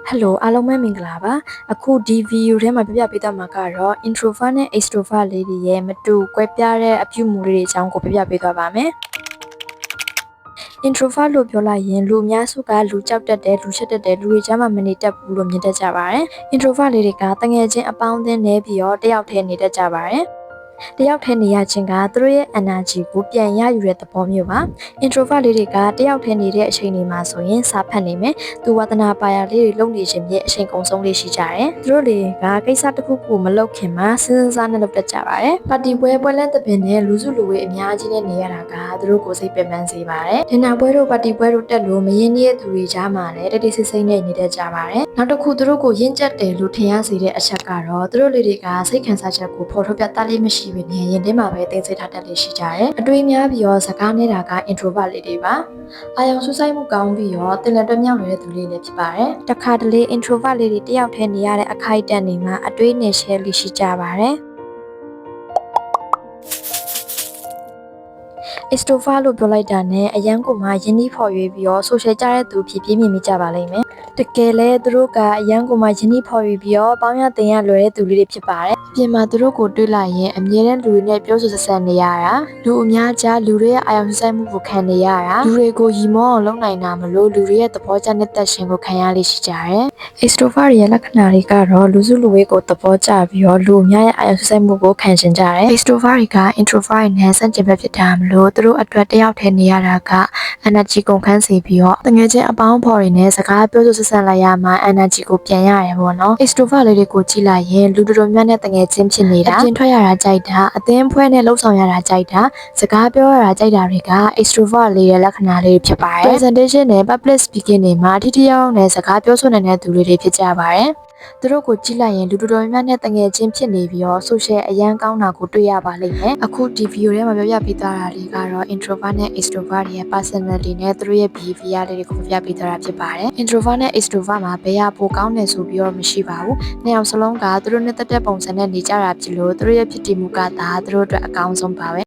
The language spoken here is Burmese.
Hello အားလုံးပဲမင်္ဂလာပါအခုဒီဗီဒီယိုထဲမှာပြပြပေးသွားမှာကတော့ introvert နဲ့ extrovert လေးတွေရဲ့မတူကွဲပြားတဲ့အပြုမူလေးတွေအကြောင်းကိုပြပြပေးသွားပါမယ် introvert လို့ပြောလိုက်ရင်လူအများစုကလူကြောက်တတ်တယ်လူချစ်တတ်တယ်လူတွေကြားမှာမနေတတ်ဘူးလို့မြင်တတ်ကြပါတယ် introvert လေးတွေကတငယ်ချင်းအပေါင်းအသင်းနဲ့ပြီးတော့တယောက်တည်းနေတတ်ကြပါတယ်တယောက်ထဲနေရခြင်းကသူတို့ရဲ့ energy ကိုပြန်ရယူတဲ့သဘောမျိုးပါ introvert လေးတွေကတယောက်ထဲနေတဲ့အချိန်တွေမှာဆိုရင်စာဖတ်နေမယ်သူဝါသနာပါရလေးတွေလုပ်နေခြင်းဖြင့်အချိန်ကုန်ဆုံးလေးရှိကြတယ်သူတို့တွေကကိစ္စတစ်ခုခုမလုပ်ခင်မှာစဉ်းစားနဲ့လုပ်တတ်ကြပါတယ်ပါတီပွဲလန့်သပင်နဲ့လူစုလူဝေးအများကြီးနဲ့နေရတာကသူတို့ကိုစိတ်ပင်ပန်းစေပါတယ်ဒင်နာပွဲတို့ပါတီပွဲတို့တက်လို့မရင်းနှီးတဲ့သူတွေကြားမှာလည်းတိတ်တိတ်ဆိတ်ဆိတ်နဲ့နေတတ်ကြပါတယ်နောက်တစ်ခုသူတို့ကိုရင့်ကျက်တယ်လို့ထင်ရစေတဲ့အချက်ကတော့သူတို့လေးတွေကစိတ်ခံစားချက်ကိုဖော်ထုတ်ပြသလေးမရှိဘဲနဲ့ရင်ထဲမှာပဲသိစိတ်ထားတတ်လေးရှိကြတယ်အတွေးများပြီးတော့စကားနေတာက introvert လေးတွေပါအာရုံစူးစိုက်မှုကောင်းပြီးတော့တင်လက်တွဲမြောက်နေတဲ့သူလေးလည်းဖြစ်ပါတယ်တခါတလေ introvert လေးတွေတယောက်တည်းနေရတဲ့အခိုက်အတန့်တွေမှာအတွေးနဲ့ share လေးရှိကြပါတယ်extrovert လို့ပြောလိုက်တာနဲ့အရန်ကိုမှယဉ်နှီးဖော်ရွေးပြီးတော့ social ကြတဲ့သူဖြစ်ပြင်းမြင်မိကြပါလိမ့်မယ်တကယ်လဲသူတို့ကအရန်ကိုမှယဉ်နှီးဖော်ရွေးပြီးတော့ပေါင်းရတင်ရလွယ်တဲ့သူလေးတွေဖြစ်ပါတယ်ပြင်မှာသူတို့ကိုတွေ့လိုက်ရင်အမြဲတမ်းလူတွေနဲ့ပြောဆိုဆက်ဆံနေရတာလူအများကြားလူတွေရဲ့အာရုံစိုက်မှုကိုခံနေရတာလူတွေကိုရီမောအောင်လုပ်နိုင်တာမလို့လူတွေရဲ့သဘောကျတဲ့သက်ရှင်ကိုခံရလိမ့်ရှိကြတယ် extrovert ရဲ့လက္ခဏာတွေကတော့လူစုလူဝေးကိုသဘောကျပြီးတော့လူအများရဲ့အာရုံစိုက်မှုကိုခံချင်ကြတယ် extrovert တွေက introvert နဲ့ဆန့်ကျင်ဘက်ဖြစ်တာမလို့သူတို့အတွက်တယောက်တည်းနေရတာက energy ကုန်ခန်းစေပြီးတော့တကယ်ချင်းအပေါင်းဖော်တွေနဲ့စကားပြောဆိုဆက်ဆံလိုက်ရမှာ energy ကိုပြန်ရတယ်ပေါ့နော် extrovert လေးတွေကိုကြည့်လိုက်ရင်လူတော်များနဲ့တကယ်ချင်းဖြစ်နေတာအပြင်ထွက်ရတာကြိုက်တာအသင်းဖွဲ့နဲ့လှုပ်ဆောင်ရတာကြိုက်တာစကားပြောရတာကြိုက်တာတွေက extrovert လေးရဲ့လက္ခဏာလေးဖြစ်ပါတယ် presentation နဲ့ public speaking တွေမှာထိထိရောက်နဲ့စကားပြောဆိုနိုင်တဲ့သူတွေဖြစ်ကြပါတယ်သူတို့ကိုကြည့်လိုက်ရင်လူတော်များနဲ့တငယ်ချင်းဖြစ်နေပြီးတော့ social အရန်ကောင်းတာကိုတွေ့ရပါလိမ့်မယ်အခုဒီဗီဒီယိုထဲမှာပြောပြပေးသွားတာလေးကတော့ introvert နဲ့ extrovert ရဲ့ personality နဲ့သူတို့ရဲ့ behavior လေးတွေကိုပြပြပေးသွားတာဖြစ်ပါတယ် introvert နဲ့ extrovert မှာဘယ်ဟာပိုကောင်းတယ်ဆိုပြီးတော့မရှိပါဘူးနှစ်ယောက်စလုံးကသူတို့နဲ့တက်တဲ့ပုံစံနဲ့နေကြတာဖြစ်လို့သူတို့ရဲ့ဖြစ်တည်မှုကသာသူတို့အတွက်အကောင်းဆုံးပါပဲ